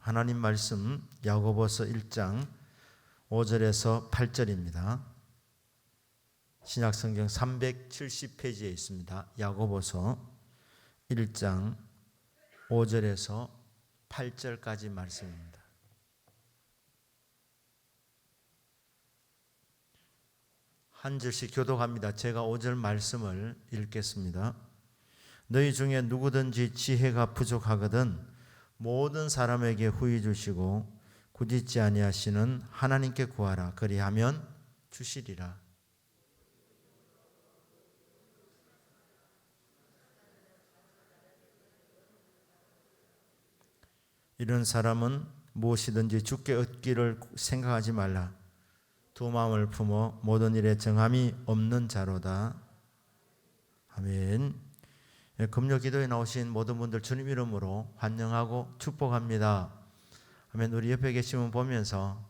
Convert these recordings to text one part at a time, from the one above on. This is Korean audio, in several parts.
하나님 말씀 야고보서 1장 5절에서 8절입니다. 신약성경 370페이지에 있습니다. 야고보서 1장 5절에서 8절까지 말씀입니다. 한 절씩 교독합니다. 제가 5절 말씀을 읽겠습니다. 너희 중에 누구든지 지혜가 부족하거든 모든 사람에게 후히 주시고 꾸짖지 아니하시는 하나님께 구하라. 그리하면 주시리라. 이런 사람은 무엇이든지 주께 얻기를 생각하지 말라. 두 마음을 품어 모든 일에 정함이 없는 자로다. 아멘. 금요 기도에 나오신 모든 분들 주님 이름으로 환영하고 축복합니다. 아멘. 우리 옆에 계신 분 보면서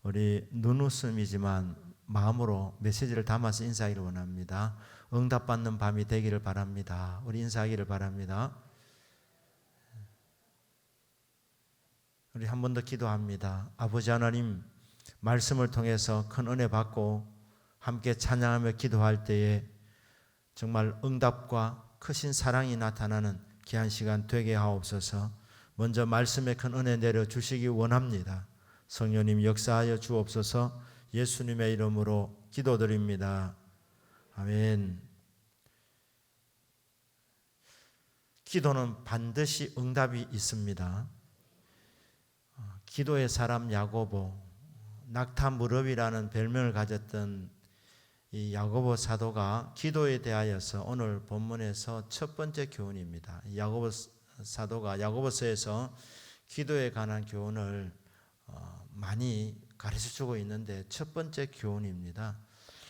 우리 눈웃음이지만 마음으로 메시지를 담아서 인사하기를 원합니다. 응답받는 밤이 되기를 바랍니다. 우리 인사하기를 바랍니다. 우리 한 번 더 기도합니다. 아버지 하나님, 말씀을 통해서 큰 은혜 받고 함께 찬양하며 기도할 때에 정말 응답과 크신 사랑이 나타나는 귀한 시간 되게 하옵소서. 먼저 말씀에 큰 은혜 내려주시기 원합니다. 성령님 역사하여 주옵소서. 예수님의 이름으로 기도드립니다. 아멘. 기도는 반드시 응답이 있습니다. 기도의 사람 야고보, 낙타 무렵이라는 별명을 가졌던 이 야고보 사도가 기도에 대하여서 오늘 본문에서 첫 번째 교훈입니다. 야고보 사도가 야고보서에서 기도에 관한 교훈을 많이 가르쳐주고 있는데 첫 번째 교훈입니다.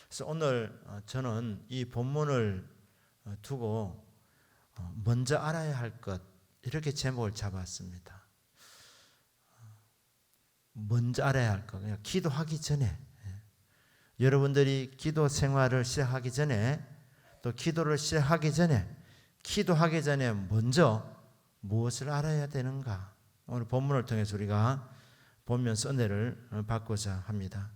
그래서 오늘 저는 이 본문을 두고 먼저 알아야 할 것, 이렇게 제목을 잡았습니다. 먼저 알아야 할 것, 그냥 기도하기 전에, 여러분들이 기도 생활을 시작하기 전에, 또 기도를 시작하기 전에, 기도하기 전에 먼저 무엇을 알아야 되는가? 오늘 본문을 통해서 우리가 보면서 은혜를 받고자 합니다.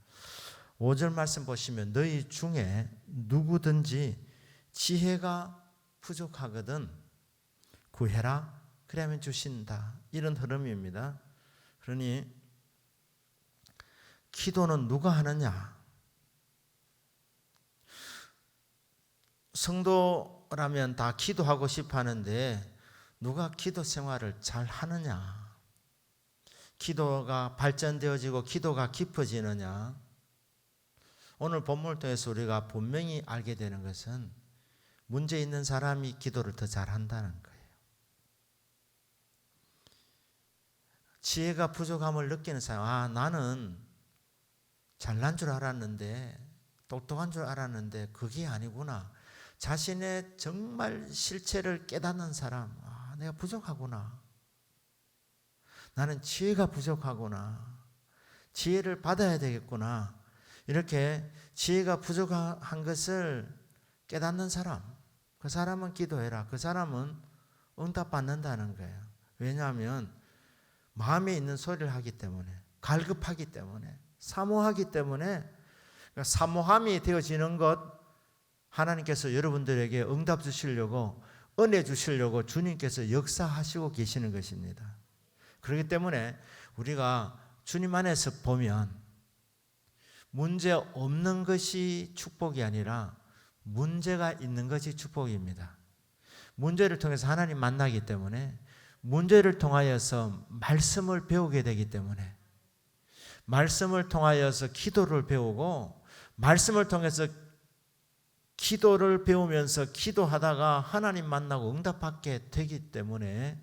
5절 말씀 보시면 너희 중에 누구든지 지혜가 부족하거든 구해라. 그러면 주신다. 이런 흐름입니다. 그러니 기도는 누가 하느냐? 성도라면 다 기도하고 싶어 하는데 누가 기도 생활을 잘 하느냐? 기도가 발전되어지고 기도가 깊어지느냐? 오늘 본문을 통해서 우리가 분명히 알게 되는 것은 문제 있는 사람이 기도를 더 잘한다는 거예요. 지혜가 부족함을 느끼는 사람, 나는 잘난 줄 알았는데, 똑똑한 줄 알았는데 그게 아니구나. 자신의 정말 실체를 깨닫는 사람, 내가 부족하구나. 나는 지혜가 부족하구나. 지혜를 받아야 되겠구나. 이렇게 지혜가 부족한 것을 깨닫는 사람, 그 사람은 기도해라. 그 사람은 응답받는다는 거예요. 왜냐하면 마음에 있는 소리를 하기 때문에, 갈급하기 때문에, 사모하기 때문에, 그러니까 사모함이 되어지는 것, 하나님께서 여러분들에게 응답 주시려고, 은혜 주시려고 주님께서 역사하시고 계시는 것입니다. 그렇기 때문에 우리가 주님 안에서 보면 문제 없는 것이 축복이 아니라 문제가 있는 것이 축복입니다. 문제를 통해서 하나님 만나기 때문에, 문제를 통하여서 말씀을 배우게 되기 때문에, 말씀을 통하여서 기도를 배우고, 말씀을 통해서 기도를 배우면서 기도하다가 하나님 만나고 응답받게 되기 때문에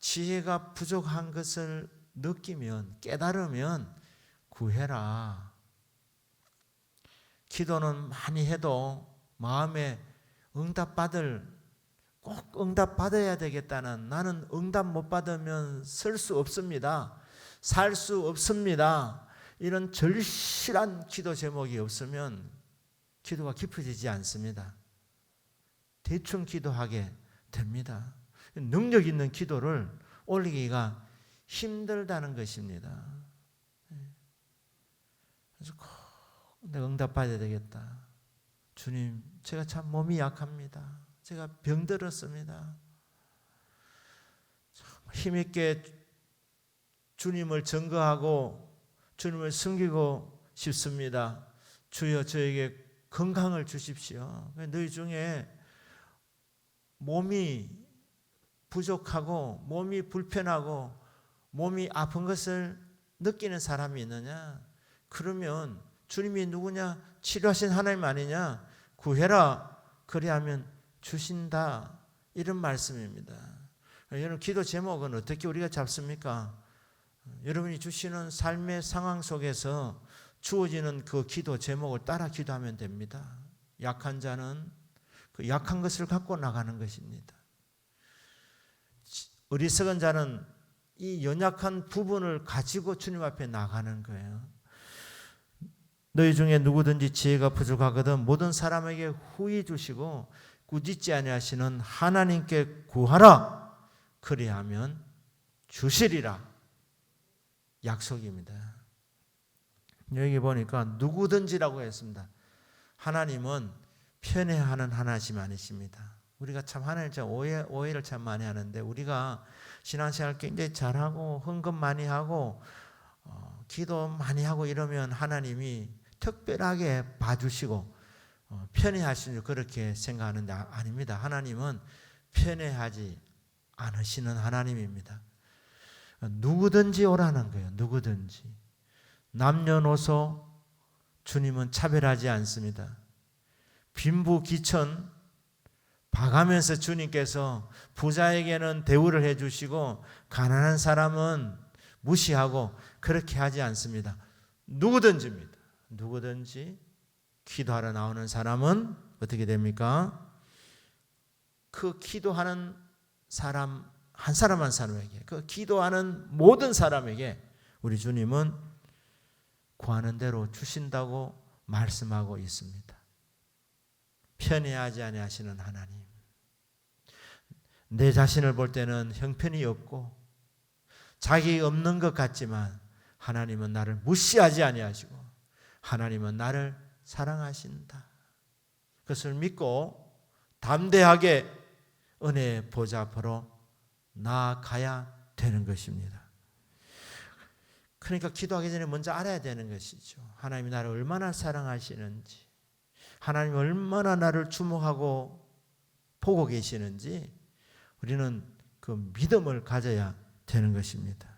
지혜가 부족한 것을 느끼면, 깨달으면 구해라. 기도는 많이 해도 마음에 꼭 응답받아야 되겠다는, 나는 응답 못 받으면 설 수 없습니다, 살 수 없습니다, 이런 절실한 기도 제목이 없으면 기도가 깊어지지 않습니다. 대충 기도하게 됩니다. 능력 있는 기도를 올리기가 힘들다는 것입니다. 그래서 꼭 내가 응답받아야 되겠다. 주님, 제가 참 몸이 약합니다. 제가 병들었습니다. 힘있게 주님을 증거하고 주님을 섬기고 싶습니다. 주여 저에게 건강을 주십시오. 너희 중에 몸이 부족하고 몸이 불편하고 몸이 아픈 것을 느끼는 사람이 있느냐? 그러면 주님이 누구냐? 치료하신 하나님 아니냐? 구해라. 그리하면 주신다. 이런 말씀입니다. 여러분 기도 제목은 어떻게 우리가 잡습니까? 여러분이 주시는 삶의 상황 속에서 주어지는 그 기도 제목을 따라 기도하면 됩니다. 약한 자는 그 약한 것을 갖고 나가는 것입니다. 어리석은 자는 이 연약한 부분을 가지고 주님 앞에 나가는 거예요. 너희 중에 누구든지 지혜가 부족하거든 모든 사람에게 후히 주시고 꾸짖지 아니하시는 하나님께 구하라. 그리하면 주시리라. 약속입니다. 여기 보니까 누구든지라고 했습니다. 하나님은 편애하는 하나님 아니십니다. 우리가 참 하나님 오해를 참 많이 하는데 우리가 신앙생활 굉장히 잘하고 헌금 많이 하고 기도 많이 하고 이러면 하나님이 특별하게 봐주시고 편애하시는 그렇게 생각하는데 아닙니다. 하나님은 편애하지 않으시는 하나님입니다. 누구든지 오라는 거예요. 누구든지. 남녀노소 주님은 차별하지 않습니다. 빈부 기천 봐가면서 주님께서 부자에게는 대우를 해주시고 가난한 사람은 무시하고 그렇게 하지 않습니다. 누구든지입니다. 누구든지 기도하러 나오는 사람은 어떻게 됩니까? 그 기도하는 사람 한 사람 한 사람에게 그 기도하는 모든 사람에게 우리 주님은 구하는 대로 주신다고 말씀하고 있습니다. 편애하지 아니하시는 하나님. 내 자신을 볼 때는 형편이 없고 자기 없는 것 같지만 하나님은 나를 무시하지 아니하시고 하나님은 나를 사랑하신다. 그것을 믿고 담대하게 은혜의 보좌 앞으로 나아가야 되는 것입니다. 그러니까 기도하기 전에 먼저 알아야 되는 것이죠. 하나님이 나를 얼마나 사랑하시는지, 하나님이 얼마나 나를 주목하고 보고 계시는지 우리는 그 믿음을 가져야 되는 것입니다.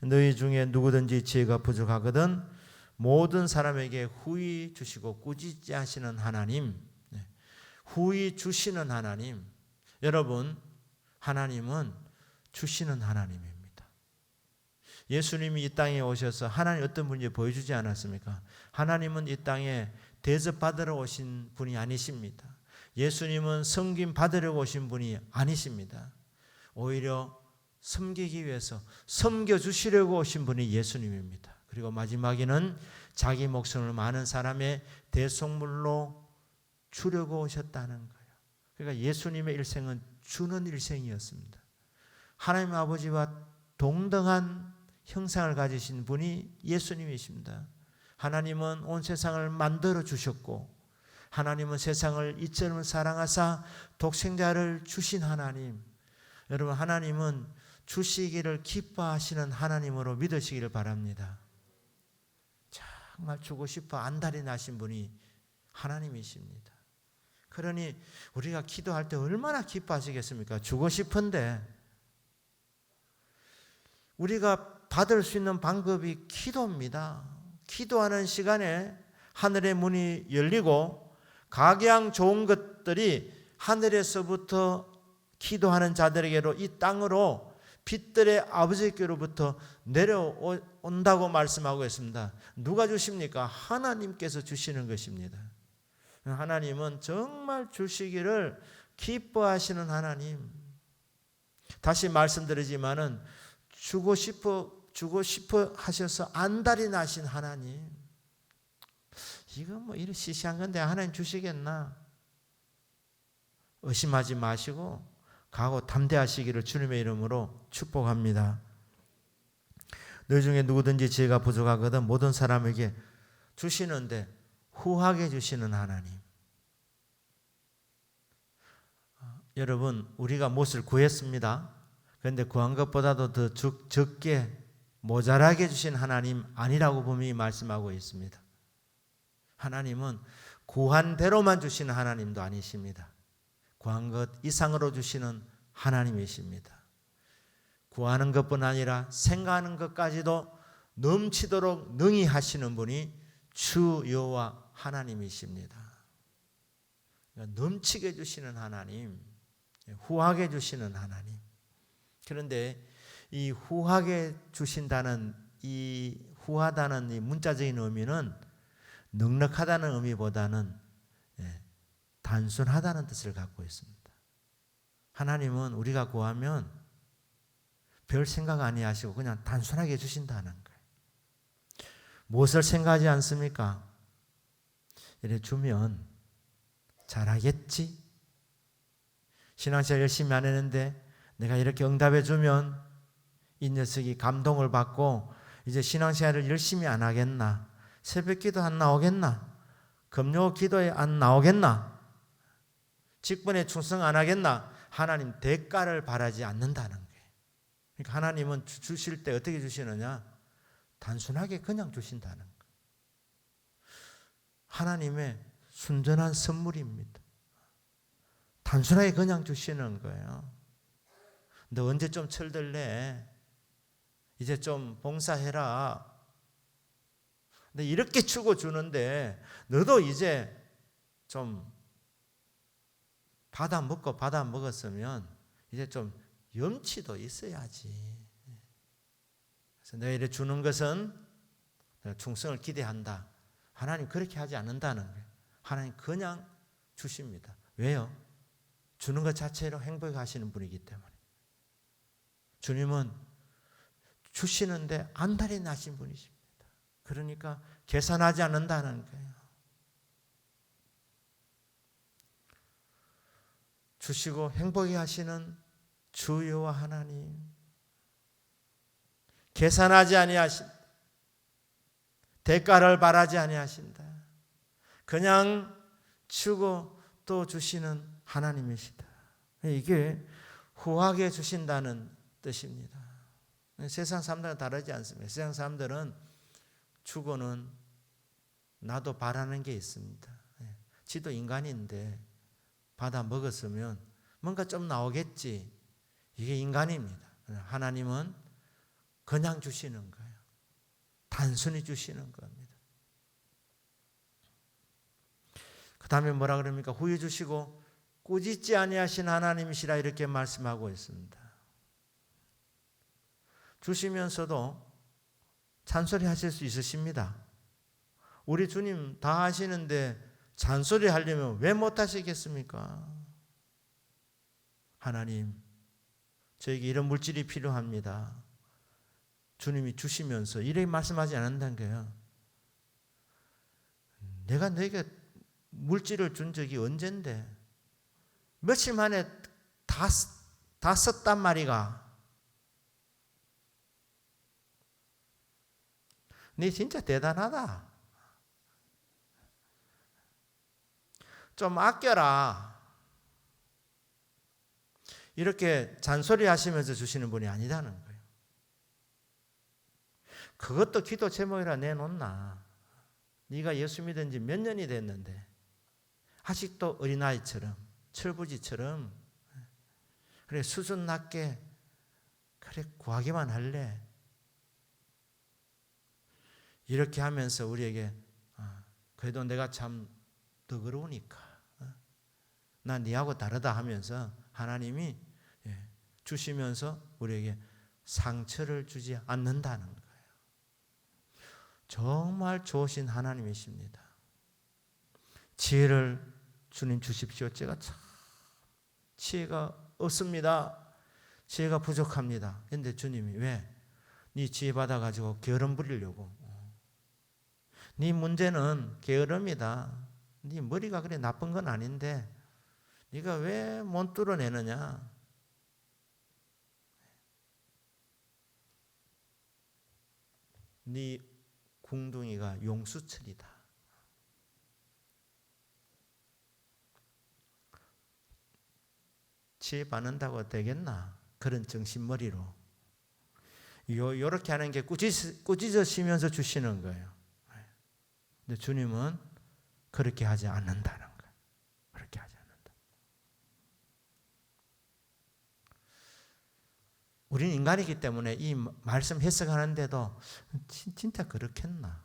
너희 중에 누구든지 지혜가 부족하거든 모든 사람에게 후히 주시고 꾸짖지 하시는 하나님, 후히 주시는 하나님. 여러분, 하나님은 주시는 하나님입니다. 예수님이 이 땅에 오셔서 하나님 어떤 분인지 보여주지 않았습니까? 하나님은 이 땅에 대접받으러 오신 분이 아니십니다. 예수님은 섬김 받으려고 오신 분이 아니십니다. 오히려 섬기기 위해서 섬겨주시려고 오신 분이 예수님입니다. 그리고 마지막에는 자기 목숨을 많은 사람의 대속물로 주려고 오셨다는 거예요. 그러니까 예수님의 일생은 주는 일생이었습니다. 하나님 아버지와 동등한 형상을 가지신 분이 예수님이십니다. 하나님은 온 세상을 만들어 주셨고 하나님은 세상을 이처럼 사랑하사 독생자를 주신 하나님. 여러분, 하나님은 주시기를 기뻐하시는 하나님으로 믿으시기를 바랍니다. 정말 주고 싶어 안달이 나신 분이 하나님이십니다. 그러니 우리가 기도할 때 얼마나 기뻐하시겠습니까? 주고 싶은데 우리가 받을 수 있는 방법이 기도입니다. 기도하는 시간에 하늘의 문이 열리고 각양 좋은 것들이 하늘에서부터 기도하는 자들에게로 이 땅으로 빛들의 아버지께로부터 내려온다고 말씀하고 있습니다. 누가 주십니까? 하나님께서 주시는 것입니다. 하나님은 정말 주시기를 기뻐하시는 하나님. 다시 말씀드리지만은 주고 싶어 하셔서 안달이 나신 하나님. 이건 뭐 이런 시시한 건데 하나님 주시겠나? 의심하지 마시고 가고 담대하시기를 주님의 이름으로 축복합니다. 너희 중에 누구든지 지혜가 부족하거든 모든 사람에게 주시는데 후하게 주시는 하나님. 여러분, 우리가 무엇을 구했습니다. 그런데 구한 것보다도 더 적게 모자라게 주신 하나님 아니라고 분명히 말씀하고 있습니다. 하나님은 구한 대로만 주시는 하나님도 아니십니다. 구한 것 이상으로 주시는 하나님이십니다. 구하는 것뿐 아니라 생각하는 것까지도 넘치도록 능히 하시는 분이 주 여호와 하나님이십니다. 넘치게 주시는 하나님, 후하게 주시는 하나님. 그런데 이 후하게 주신다는 이 후하다는 이 문자적인 의미는 넉넉하다는 의미보다는 단순하다는 뜻을 갖고 있습니다. 하나님은 우리가 구하면 별 생각 아니하시고 그냥 단순하게 주신다는 거예요. 무엇을 생각하지 않습니까? 이래 주면 잘하겠지? 신앙생활 열심히 안 했는데 내가 이렇게 응답해 주면 이 녀석이 감동을 받고 이제 신앙생활을 열심히 안 하겠나? 새벽기도 안 나오겠나? 금요 기도에 안 나오겠나? 직분에 충성 안 하겠나? 하나님 대가를 바라지 않는다는 거예요. 그러니까 하나님은 주실 때 어떻게 주시느냐? 단순하게 그냥 주신다는 거예요. 하나님의 순전한 선물입니다. 단순하게 그냥 주시는 거예요. 너 언제 좀 철들래? 이제 좀 봉사해라. 근데 이렇게 주고 주는데 너도 이제 좀 받아 먹었으면 이제 좀 염치도 있어야지. 그래서 내가 이렇게 주는 것은 충성을 기대한다. 하나님 그렇게 하지 않는다는 거예요. 하나님 그냥 주십니다. 왜요? 주는 것 자체로 행복해 하시는 분이기 때문에. 주님은 주시는데 안달이 나신 분이십니다. 그러니까 계산하지 않는다는 거예요. 주시고 행복해 하시는 주 여호와 하나님. 계산하지 아니하신다. 대가를 바라지 아니하신다. 그냥 주고 또 주시는 하나님이시다. 이게 후하게 주신다는 뜻입니다. 세상 사람들은 다르지 않습니다. 세상 사람들은 주고는 나도 바라는 게 있습니다. 지도 인간인데 받아 먹었으면 뭔가 좀 나오겠지. 이게 인간입니다. 하나님은 그냥 주시는 거예요. 단순히 주시는 겁니다. 그 다음에 뭐라 그럽니까? 후히 주시고 꾸짖지 아니하신 하나님이시라 이렇게 말씀하고 있습니다. 주시면서도 잔소리 하실 수 있으십니다. 우리 주님 다 하시는데 잔소리 하려면 왜 못 하시겠습니까? 하나님, 저에게 이런 물질이 필요합니다. 주님이 주시면서 이렇게 말씀하지 않는다는 거예요. 내가 너에게 물질을 준 적이 언젠데 며칠 만에 다 썼단 말이가. 네 진짜 대단하다. 좀 아껴라. 이렇게 잔소리 하시면서 주시는 분이 아니다는 거예요. 그것도 기도 제목이라 내놓나. 네가 예수 믿은 지 몇 년이 됐는데 아직도 어린아이처럼 철부지처럼 그래 수준 낮게 그래 구하기만 할래. 이렇게 하면서 우리에게 그래도 내가 참 더 그러우니까 난 네하고 다르다 하면서 하나님이 주시면서 우리에게 상처를 주지 않는다는 거예요. 정말 좋으신 하나님이십니다. 지혜를 주님 주십시오. 제가 참 지혜가 없습니다. 지혜가 부족합니다. 그런데 주님이 왜? 네 지혜 받아가지고 게으름 부리려고. 네 문제는 게으름이다. 네 머리가 그래 나쁜 건 아닌데 네가 왜 못 뚫어내느냐? 네 궁둥이가 용수철이다. 지혜 받는다고 되겠나? 그런 정신머리로 요렇게 하는 게 꾸짖으시면서 주시는 거예요. 근데 주님은 그렇게 하지 않는다는 거예요. 그렇게 하지 않는다. 우리는 인간이기 때문에 이 말씀 해석하는데도 진짜 그렇겠나?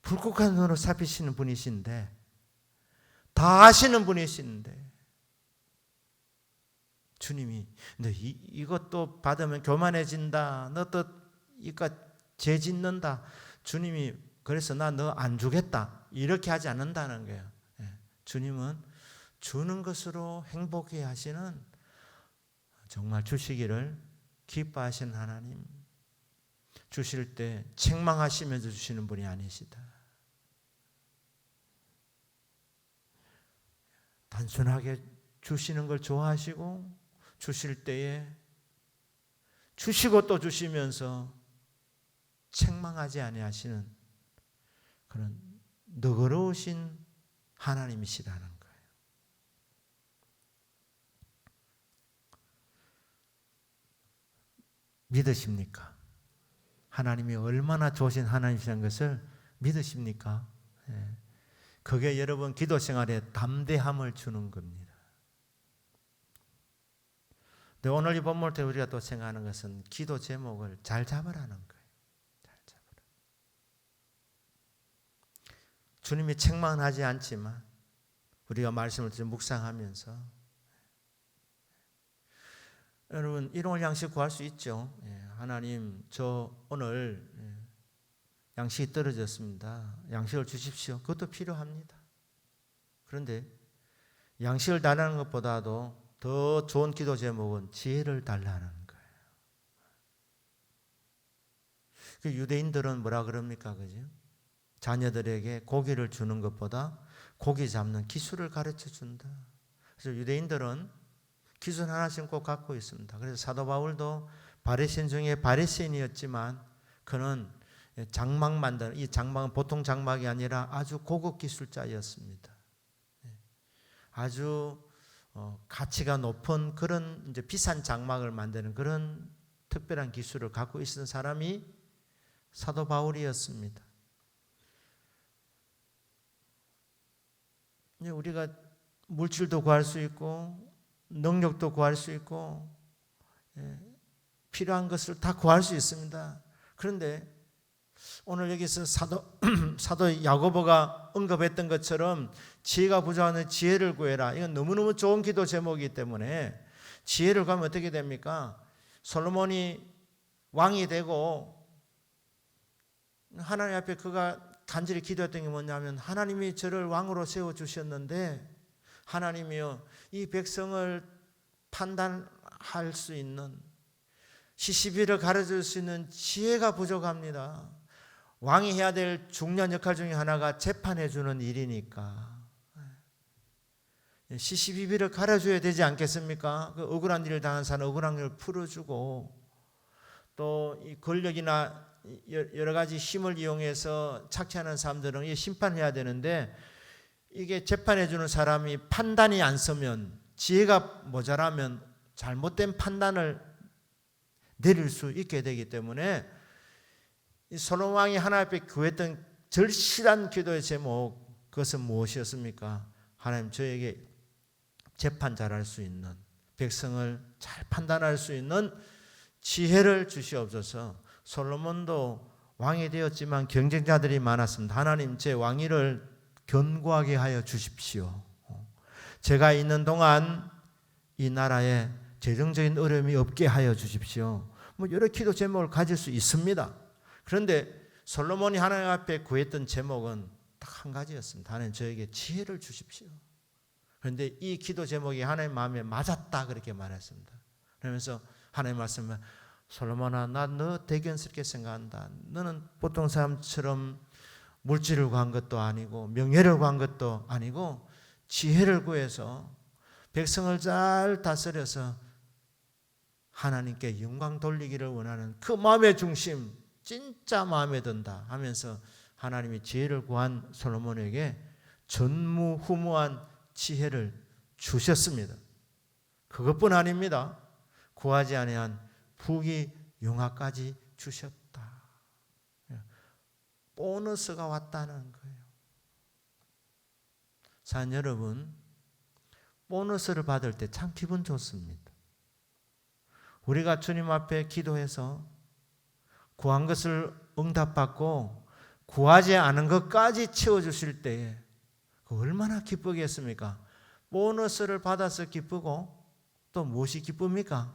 불국한 눈으로 살피시는 분이신데, 다 아시는 분이신데, 주님이 너 이것도 받으면 교만해진다. 너 또 이거 죄 짓는다. 주님이 그래서 나 너 안 주겠다. 이렇게 하지 않는다는 거예요. 주님은 주는 것으로 행복해 하시는, 정말 주시기를 기뻐하시는 하나님, 주실 때 책망하시면서 주시는 분이 아니시다. 단순하게 주시는 걸 좋아하시고 주실 때에 주시고 또 주시면서 책망하지 아니하시는 그런 너그러우신 하나님이시라는 거예요. 믿으십니까? 하나님이 얼마나 좋으신 하나님이라는 것을 믿으십니까? 그게 여러분 기도 생활에 담대함을 주는 겁니다. 근데 오늘 이 본문을 때 우리가 또 생각하는 것은 기도 제목을 잘 잡으라는 거예요. 잘 잡으라. 주님이 책망하지 않지만 우리가 말씀을 묵상하면서, 여러분 일용할 양식 구할 수 있죠. 하나님 저 오늘 양식이 떨어졌습니다. 양식을 주십시오. 그것도 필요합니다. 그런데 양식을 달라는 것보다도 더 좋은 기도 제목은 지혜를 달라는 거예요. 그 유대인들은 뭐라 그럽니까? 그죠? 자녀들에게 고기를 주는 것보다 고기 잡는 기술을 가르쳐 준다. 그래서 유대인들은 기술 하나씩 꼭 갖고 있습니다. 그래서 사도 바울도 바리새인 중에 바리새인이었지만 그는 장막 만드는, 이 장막은 보통 장막이 아니라 아주 고급 기술자였습니다. 아주 가치가 높은 그런 이제 비싼 장막을 만드는 그런 특별한 기술을 갖고 있었던 사람이 사도 바울이었습니다. 우리가 물질도 구할 수 있고 능력도 구할 수 있고 필요한 것을 다 구할 수 있습니다. 그런데 오늘 여기서 사도 야고보가 언급했던 것처럼 지혜가 부족하는 지혜를 구해라. 이건 너무너무 좋은 기도 제목이기 때문에 지혜를 구하면 어떻게 됩니까? 솔로몬이 왕이 되고 하나님 앞에 그가 간절히 기도했던 게 뭐냐면, 하나님이 저를 왕으로 세워주셨는데 하나님이여 이 백성을 판단할 수 있는, 시시비를 가르칠 수 있는 지혜가 부족합니다. 왕이 해야 될 중요한 역할 중에 하나가 재판해 주는 일이니까 시시비비를 가르쳐줘야 되지 않겠습니까? 그 억울한 일을 당한 사람 억울한 일을 풀어주고, 또 이 권력이나 여러 가지 힘을 이용해서 착취하는 사람들은 심판해야 되는데, 이게 재판해 주는 사람이 판단이 안 서면, 지혜가 모자라면 잘못된 판단을 내릴 수 있게 되기 때문에 이 솔로몬 왕이 하나님 앞에 구했던 절실한 기도의 제목, 그것은 무엇이었습니까? 하나님 저에게 재판 잘할 수 있는, 백성을 잘 판단할 수 있는 지혜를 주시옵소서. 솔로몬도 왕이 되었지만 경쟁자들이 많았습니다. 하나님 제 왕위를 견고하게 하여 주십시오. 제가 있는 동안 이 나라에 재정적인 어려움이 없게 하여 주십시오. 여러 기도 제목을 가질 수 있습니다. 그런데 솔로몬이 하나님 앞에 구했던 제목은 딱 한 가지였습니다. 하나님 저에게 지혜를 주십시오. 그런데 이 기도 제목이 하나님 마음에 맞았다 그렇게 말했습니다. 그러면서 하나님 말씀은, 솔로몬아 나 너 대견스럽게 생각한다. 너는 보통 사람처럼 물질을 구한 것도 아니고 명예를 구한 것도 아니고 지혜를 구해서 백성을 잘 다스려서 하나님께 영광 돌리기를 원하는 그 마음의 중심, 진짜 마음에 든다 하면서 하나님이 지혜를 구한 솔로몬에게 전무후무한 지혜를 주셨습니다. 그것뿐 아닙니다. 구하지 아니한 부귀 영화까지 주셨다. 보너스가 왔다는 거예요. 사랑 여러분, 보너스를 받을 때 참 기분 좋습니다. 우리가 주님 앞에 기도해서 구한 것을 응답받고 구하지 않은 것까지 채워주실 때에 얼마나 기쁘겠습니까? 보너스를 받아서 기쁘고 또 무엇이 기쁩니까?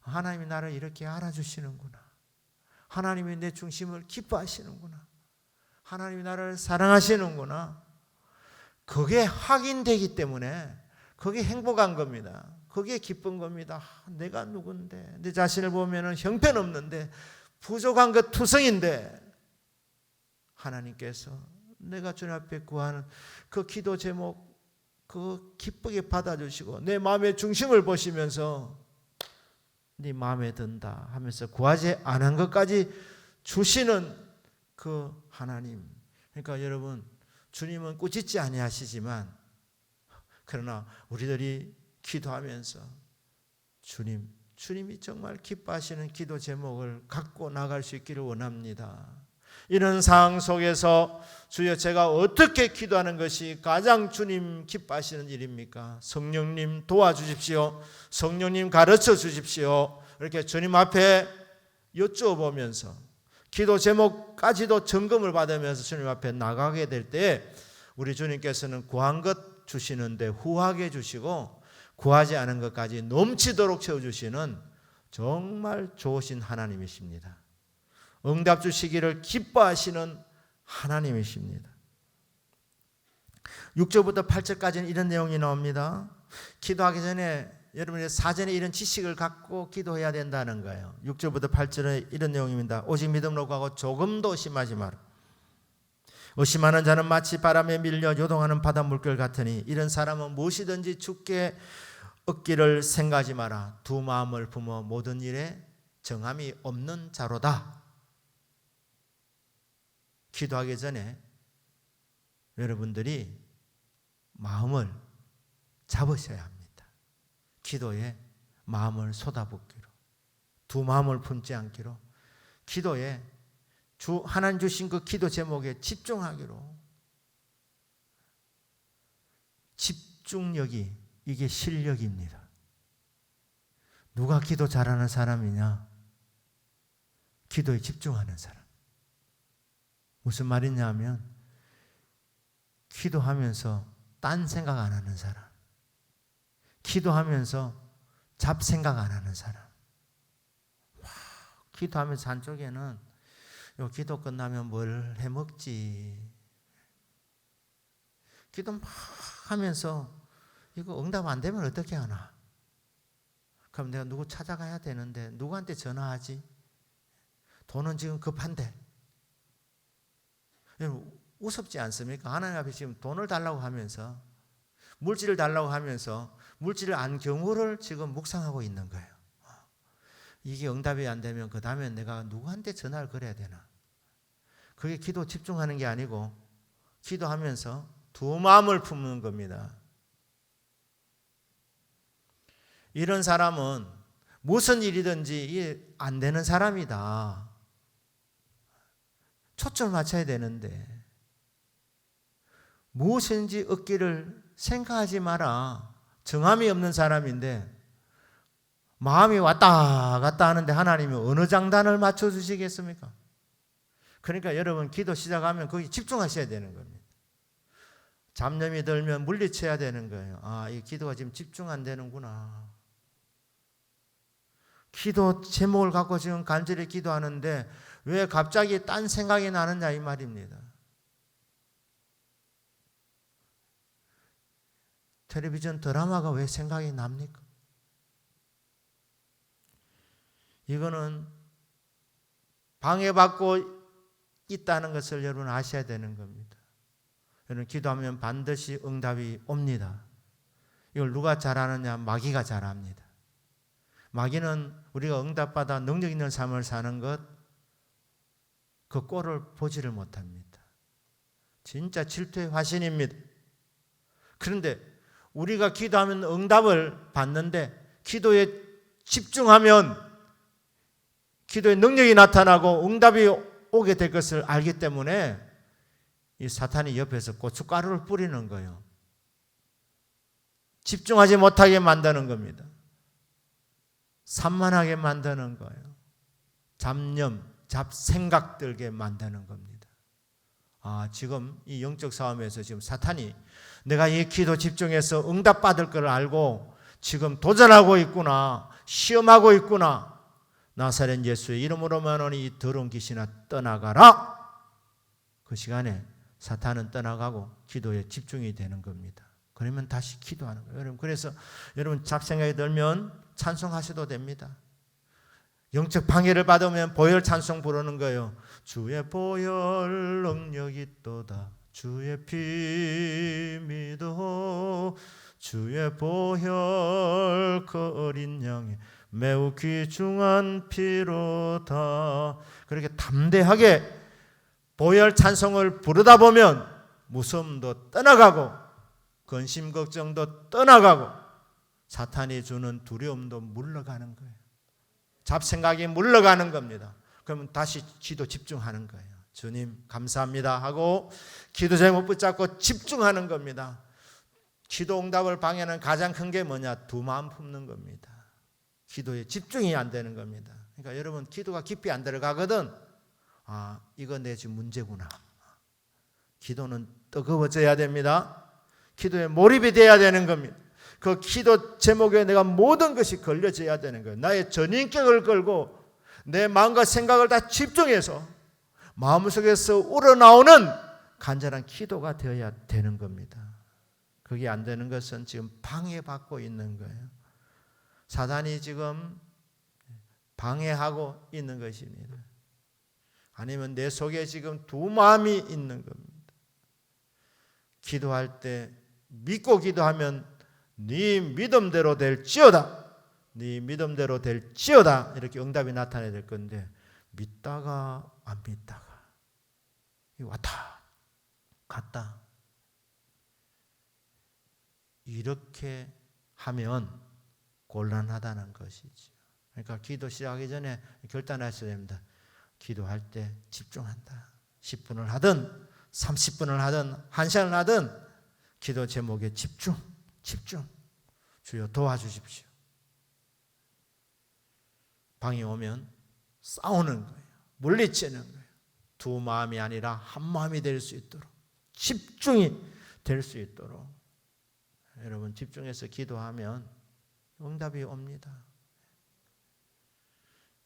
하나님이 나를 이렇게 알아주시는구나. 하나님이 내 중심을 기뻐하시는구나. 하나님이 나를 사랑하시는구나. 그게 확인되기 때문에 그게 행복한 겁니다. 그게 기쁜 겁니다. 내가 누군데, 내 자신을 보면 형편없는데, 부족한 것 투성인데 하나님께서 내가 주님 앞에 구하는 그 기도 제목 그 기쁘게 받아주시고 내 마음의 중심을 보시면서 네 마음에 든다 하면서 구하지 않은 것까지 주시는 그 하나님. 그러니까 여러분, 주님은 꾸짖지 아니하시지만 그러나 우리들이 기도하면서 주님이 정말 기뻐하시는 기도 제목을 갖고 나갈 수 있기를 원합니다. 이런 상황 속에서 주여 제가 어떻게 기도하는 것이 가장 주님 기뻐하시는 일입니까? 성령님 도와주십시오. 성령님 가르쳐 주십시오. 이렇게 주님 앞에 여쭈어보면서 기도 제목까지도 점검을 받으면서 주님 앞에 나가게 될 때 우리 주님께서는 구한 것 주시는데 후하게 주시고 구하지 않은 것까지 넘치도록 채워주시는 정말 좋으신 하나님이십니다. 응답 주시기를 기뻐하시는 하나님이십니다. 6절부터 8절까지는 이런 내용이 나옵니다. 기도하기 전에 여러분이 사전에 이런 지식을 갖고 기도해야 된다는 거예요. 6절부터 8절은 이런 내용입니다. 오직 믿음으로 구하고 조금도 의심하지 마라. 의심하는 자는 마치 바람에 밀려 요동하는 바다 물결 같으니 이런 사람은 무엇이든지 주께 얻기를 생각하지 마라. 두 마음을 품어 모든 일에 정함이 없는 자로다. 기도하기 전에 여러분들이 마음을 잡으셔야 합니다. 기도에 마음을 쏟아붓기로, 두 마음을 품지 않기로, 기도에 하나님 주신 그 기도 제목에 집중하기로. 집중력이 이게 실력입니다. 누가 기도 잘하는 사람이냐? 기도에 집중하는 사람. 무슨 말이냐 하면 기도하면서 딴 생각 안 하는 사람, 기도하면서 잡생각 안 하는 사람. 기도하면서 한쪽에는 요 기도 끝나면 뭘 해먹지, 기도 막 하면서 이거 응답 안 되면 어떻게 하나, 그럼 내가 누구 찾아가야 되는데 누구한테 전화하지, 돈은 지금 급한데. 우습지 않습니까? 하나님 앞에 지금 돈을 달라고 하면서, 물질을 달라고 하면서 물질을 안 경우를 지금 묵상하고 있는 거예요. 이게 응답이 안 되면 그 다음에 내가 누구한테 전화를 걸어야 되나. 그게 기도 집중하는 게 아니고 기도하면서 두 마음을 품는 겁니다. 이런 사람은 무슨 일이든지 안 되는 사람이다. 초점을 맞춰야 되는데 무엇인지 얻기를 생각하지 마라. 정함이 없는 사람인데 마음이 왔다 갔다 하는데 하나님이 어느 장단을 맞춰주시겠습니까? 그러니까 여러분 기도 시작하면 거기 집중하셔야 되는 겁니다. 잡념이 들면 물리쳐야 되는 거예요. 아, 이 기도가 지금 집중 안 되는구나. 기도 제목을 갖고 지금 간절히 기도하는데 왜 갑자기 딴 생각이 나느냐 이 말입니다. 텔레비전 드라마가 왜 생각이 납니까? 이거는 방해받고 있다는 것을 여러분 아셔야 되는 겁니다. 여러분 기도하면 반드시 응답이 옵니다. 이걸 누가 잘하느냐? 마귀가 잘합니다. 마귀는 우리가 응답받아 능력 있는 삶을 사는 것, 그 꼴을 보지를 못합니다. 진짜 질투의 화신입니다. 그런데 우리가 기도하면 응답을 받는데 기도에 집중하면 기도의 능력이 나타나고 응답이 오게 될 것을 알기 때문에 이 사탄이 옆에서 고춧가루를 뿌리는 거예요. 집중하지 못하게 만드는 겁니다. 산만하게 만드는 거예요. 잡념, 잡생각 들게 만드는 겁니다. 지금 이 영적 싸움에서 지금 사탄이 내가 이 기도 집중해서 응답받을 걸 알고 지금 도전하고 있구나, 시험하고 있구나. 나사렛 예수의 이름으로만 이 더러운 귀신아 떠나가라. 그 시간에 사탄은 떠나가고 기도에 집중이 되는 겁니다. 그러면 다시 기도하는 거예요. 여러분, 그래서 여러분 잡생각이 들면 찬송하셔도 됩니다. 영적 방해를 받으면 보혈 찬송 부르는 거예요. 주의 보혈 능력이 있도다. 주의 피 믿어. 주의 보혈 그 어린 양의 매우 귀중한 피로다. 그렇게 담대하게 보혈 찬송을 부르다 보면 무서움도 떠나가고 근심 걱정도 떠나가고 사탄이 주는 두려움도 물러가는 거예요. 잡생각이 물러가는 겁니다. 그러면 다시 기도 집중하는 거예요. 주님 감사합니다 하고 기도 제목 붙잡고 집중하는 겁니다. 기도 응답을 방해하는 가장 큰 게 뭐냐? 두 마음 품는 겁니다. 기도에 집중이 안 되는 겁니다. 그러니까 여러분 기도가 깊이 안 들어가거든. 이거 내 지금 문제구나. 기도는 뜨거워져야 됩니다. 기도에 몰입이 돼야 되는 겁니다. 그 기도 제목에 내가 모든 것이 걸려져야 되는 거예요. 나의 전인격을 걸고 내 마음과 생각을 다 집중해서 마음속에서 우러나오는 간절한 기도가 되어야 되는 겁니다. 그게 안 되는 것은 지금 방해받고 있는 거예요. 사단이 지금 방해하고 있는 것입니다. 아니면 내 속에 지금 두 마음이 있는 겁니다. 기도할 때 믿고 기도하면 네 믿음대로 될지어다. 네 믿음대로 될지어다. 이렇게 응답이 나타나야 될 건데 믿다가 안 믿다가 왔다 갔다 이렇게 하면 곤란하다는 것이죠. 그러니까 기도 시작하기 전에 결단하셔야 됩니다. 기도할 때 집중한다. 10분을 하든 30분을 하든 1시간을 하든 기도 제목에 집중. 주여 도와주십시오. 방이 오면 싸우는 거예요. 물리치는 거예요. 두 마음이 아니라 한 마음이 될 수 있도록 집중이 될 수 있도록 여러분 집중해서 기도하면 응답이 옵니다.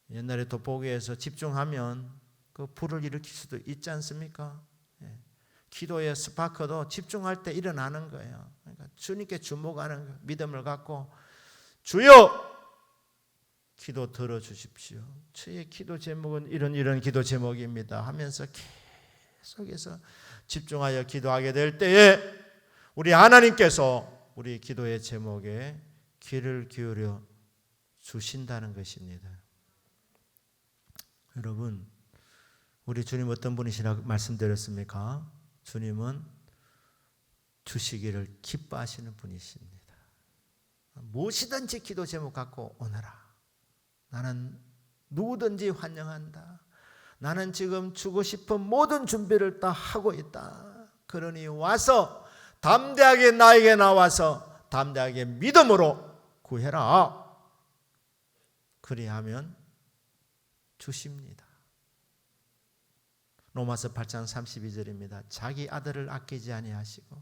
옛날에 돋보기에서 집중하면 그 불을 일으킬 수도 있지 않습니까? 기도의 스파크도 집중할 때 일어나는 거예요. 그러니까 주님께 주목하는 거예요. 믿음을 갖고 주여 기도 들어주십시오. 저의 기도 제목은 이런 기도 제목입니다 하면서 계속해서 집중하여 기도하게 될 때에 우리 하나님께서 우리 기도의 제목에 귀를 기울여 주신다는 것입니다. 여러분 우리 주님 어떤 분이시라고 말씀드렸습니까? 주님은 주시기를 기뻐하시는 분이십니다. 무엇이든지 기도 제목 갖고 오너라. 나는 누구든지 환영한다. 나는 지금 주고 싶은 모든 준비를 다 하고 있다. 그러니 와서 담대하게 나에게 나와서 담대하게 믿음으로 구해라. 그리하면 주십니다. 로마서 8장 32절입니다. 자기 아들을 아끼지 아니하시고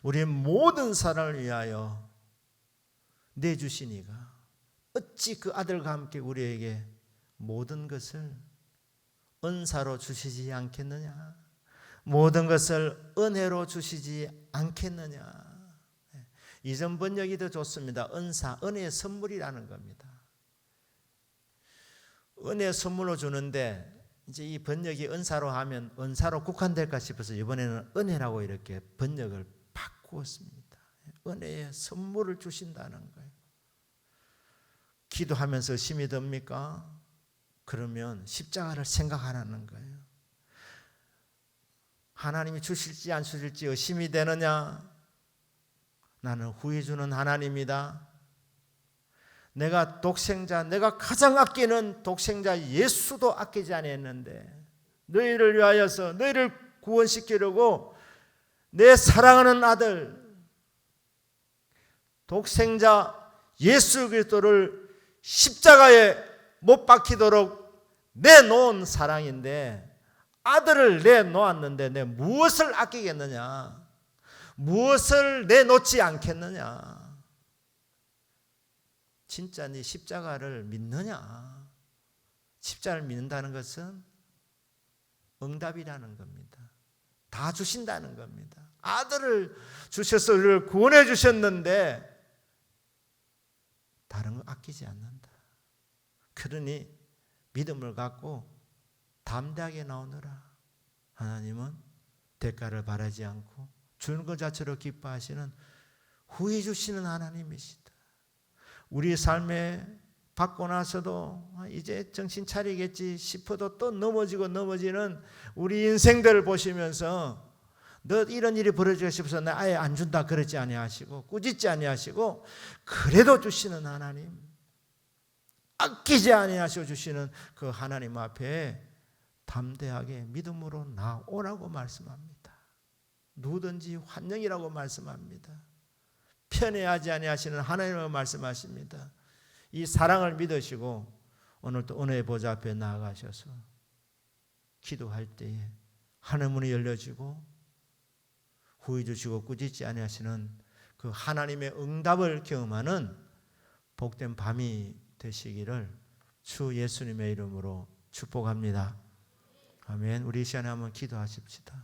우리 모든 사람을 위하여 내주시니가 어찌 그 아들과 함께 우리에게 모든 것을 은사로 주시지 않겠느냐? 모든 것을 은혜로 주시지 않겠느냐? 이전 번역이 더 좋습니다. 은사, 은혜의 선물이라는 겁니다. 은혜 선물로 주는데 이제 이 번역이 은사로 하면 은사로 국한될까 싶어서 이번에는 은혜라고 이렇게 번역을 바꾸었습니다. 은혜의 선물을 주신다는 거예요. 기도하면서 의심이 듭니까? 그러면 십자가를 생각하라는 거예요. 하나님이 주실지 안 주실지 의심이 되느냐? 나는 후회 주는 하나님이다. 내가 독생자, 내가 가장 아끼는 독생자 예수도 아끼지 않았는데 너희를 위하여서 너희를 구원시키려고 내 사랑하는 아들 독생자 예수 그리스도를 십자가에 못 박히도록 내놓은 사랑인데 아들을 내놓았는데 내 무엇을 아끼겠느냐? 무엇을 내놓지 않겠느냐? 진짜 네 십자가를 믿느냐? 십자가를 믿는다는 것은 응답이라는 겁니다. 다 주신다는 겁니다. 아들을 주셔서 우리를 구원해 주셨는데 다른 거 아끼지 않는다. 그러니 믿음을 갖고 담대하게 나오너라. 하나님은 대가를 바라지 않고 주는 것 자체로 기뻐하시는 후회 주시는 하나님이시다. 우리 삶에 받고 나서도 이제 정신 차리겠지 싶어도 또 넘어지는 우리 인생들을 보시면서 너 이런 일이 벌어지고 싶어서 나 아예 안 준다 그러지 아니하시고 꾸짖지 아니하시고 그래도 주시는 하나님, 아끼지 아니하시고 주시는 그 하나님 앞에 담대하게 믿음으로 나오라고 말씀합니다. 누구든지 환영이라고 말씀합니다. 편애하지 아니하시는 하나님을 말씀하십니다. 이 사랑을 믿으시고 오늘도 은혜의 보좌 앞에 나아가셔서 기도할 때에 하늘 문이 열려지고 후회 주시고 꾸짖지 아니하시는 그 하나님의 응답을 경험하는 복된 밤이 되시기를 주 예수님의 이름으로 축복합니다. 아멘. 우리 이 시간에 한번 기도하십시다.